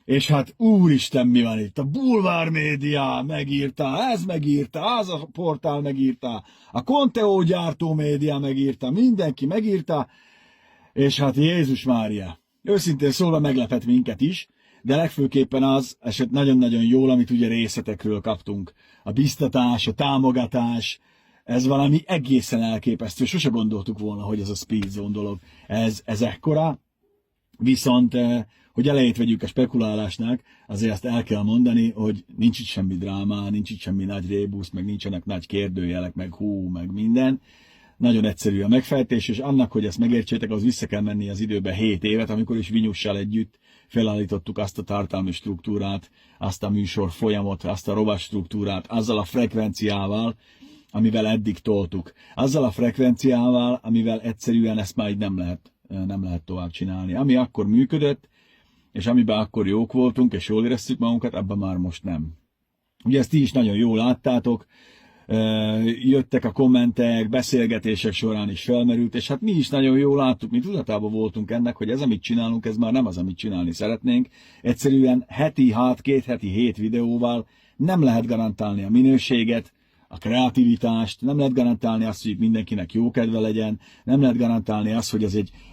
És hát úristen, mi van itt? A Bulvár Média megírta, ez megírta, az a portál megírta, a Conteo gyártó média megírta, mindenki megírta, és hát Jézus Mária. Őszintén szólva meglepett minket is, de legfőképpen az esett nagyon-nagyon jól, amit ugye részletekről kaptunk. A biztatás, a támogatás, ez valami egészen elképesztő. Sose gondoltuk volna, hogy ez a Speed Zone dolog, ez ekkora. Viszont, hogy elejét vegyük a spekulálásnak, azért azt el kell mondani, hogy nincs itt semmi dráma, nincs itt semmi nagy rébusz, meg nincsenek nagy kérdőjelek, meg meg minden. Nagyon egyszerű a megfejtés, és annak, hogy ezt megértsétek, az vissza kell menni az időbe 7 évet, amikor is Vinyussal együtt felállítottuk azt a tartalmi struktúrát, azt a műsor folyamot, azt a rovat struktúrát, azzal a frekvenciával, amivel eddig toltuk. Azzal a frekvenciával, amivel egyszerűen ezt már így nem lehet tovább csinálni. Ami akkor működött, és amiben akkor jók voltunk, és jól éreztük magunkat, abban már most nem. Ugye ezt ti is nagyon jól láttátok, jöttek a kommentek, beszélgetések során is felmerült, és hát mi is nagyon jól láttuk, mi tudatában voltunk ennek, hogy ez, amit csinálunk, ez már nem az, amit csinálni szeretnénk. Egyszerűen két heti 7 videóval nem lehet garantálni a minőséget, a kreativitást, nem lehet garantálni azt, hogy mindenkinek jó kedve legyen, nem lehet garantálni azt, hogy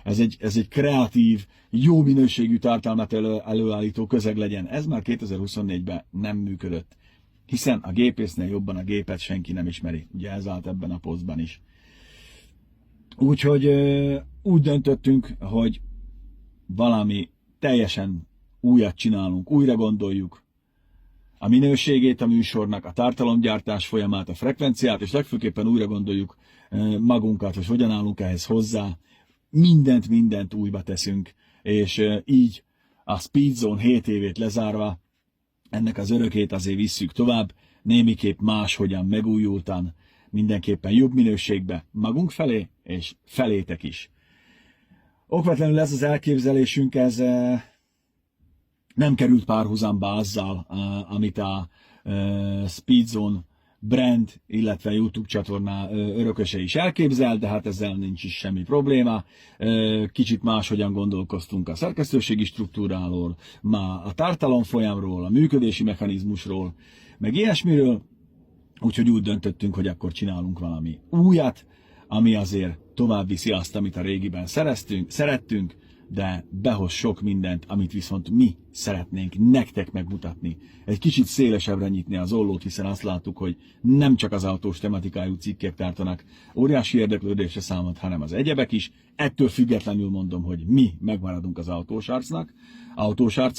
ez egy kreatív, jó minőségű tartalmat előállító közeg legyen. Ez már 2024-ben nem működött. Hiszen a gépésznél jobban a gépet senki nem ismeri. Ugye ez állt ebben a posztban is. Úgyhogy úgy döntöttünk, hogy valami teljesen újat csinálunk, újra gondoljuk a minőségét a műsornak, a tartalomgyártás folyamát, a frekvenciát, és legfőképpen újra gondoljuk magunkat, hogy hogyan állunk ehhez hozzá. Mindent újba teszünk, és így a Speed Zone 7 évét lezárva, ennek az örökét azért visszük tovább, némiképp máshogyan, megújultan, mindenképpen jobb minőségbe magunk felé, és felétek is. Okvetlenül ez az elképzelésünk, ez nem került párhuzamba azzal, amit a Speed Zone brand, illetve YouTube csatorna örököse is elképzel, de hát ezzel nincs is semmi probléma. Kicsit máshogyan gondolkoztunk a szerkesztőségi struktúráról, a tartalomfolyamról, a működési mechanizmusról, meg ilyesmiről, úgyhogy úgy döntöttünk, hogy akkor csinálunk valami újat, ami azért tovább viszi azt, amit a régiben szerettünk, de behoz sok mindent, amit viszont mi szeretnénk nektek megmutatni. Egy kicsit szélesebbre nyitni az ollót, hiszen azt láttuk, hogy nem csak az autós tematikájú cikkek tartanak óriási érdeklődésre számot, hanem az egyebek is. Ettől függetlenül mondom, hogy mi megmaradunk az autósarcnak.